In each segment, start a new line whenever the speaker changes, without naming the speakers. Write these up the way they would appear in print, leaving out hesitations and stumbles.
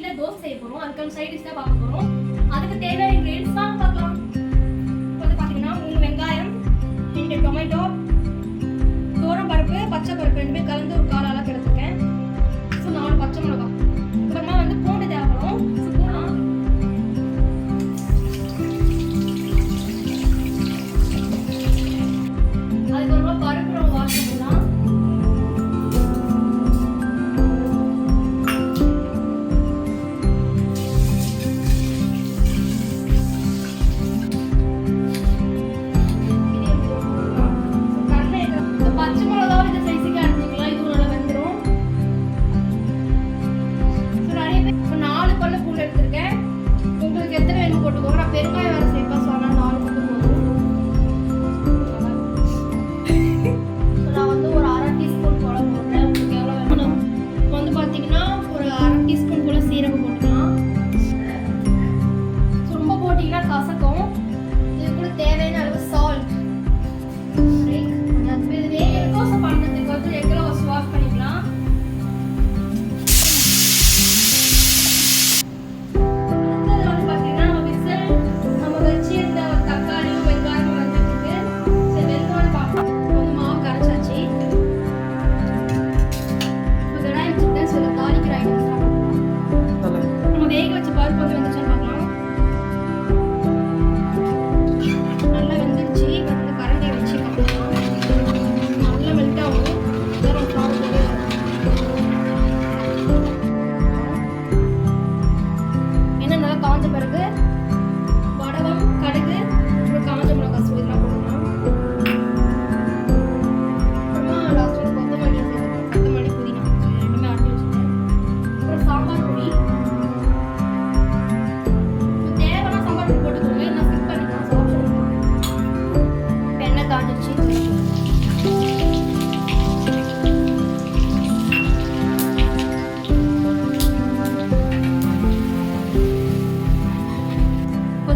வீட்டில் தோசை செய்ய போகிறோம். அதுக்கான சைட் டிஷ் தான் பார்க்க போகிறோம். அதுக்கு தேவையான இன்க்ரீடியன்ஸ் தான் பார்க்கலாம். வந்து பார்த்தீங்கன்னா 3 வெங்காயம், 2 டொமேட்டோ, தோரம் பருப்பு, பச்சை பருப்பு ரெண்டுமே கலந்து ஒரு கால் அளவுக்கு எடுத்துருக்கேன். ஸோ 4 பச்சை மிளகா. அப்புறமா வந்து பூண்டு தேவைப்படும். அதுக்கப்புறமா பருப்பு நம்ம வாஷ் பண்ணலாம்.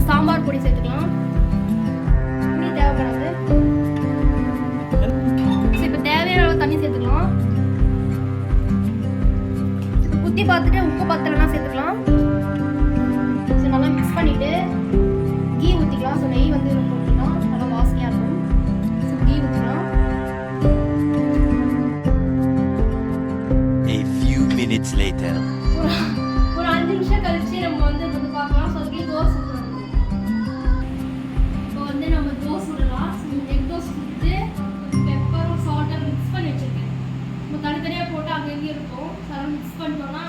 சாம்பார் பொடி சேர்த்துக்கலாம். புளி தேவைப்படாது. இப்போ தேவையான அளவு தண்ணி சேர்த்துக்கலாம். இப்போ குத்தி பார்த்துட்டு உப்பு பத்தலைன்னா சேர்த்துக்கலாம். சரி, நல்லா மிக்ஸ் பண்ணிட்டு கீ ஊற்றிக்கலாம். ஸோ நெய் வந்து போட்டுக்கலாம், நல்லா வாசனையாக இருக்கும். ஸோ கீ ஊற்றிக்கலாம்.
A few minutes later.
ஒரு 5 நிமிஷம் கழிச்சு நம்ம வந்து பார்க்கலாம். ஸோ அதுக்கு தோசை நம்ம தோசை சுடலாம். எக் தோசை கொடுத்து பெப்பரும் சால்ட்டும் மிக்ஸ் பண்ணி வச்சுருக்கேன். நம்ம தனித்தனியாக போட்டு அங்கே இருக்கும். அதெல்லாம் மிக்ஸ் பண்ணிட்டோம்னா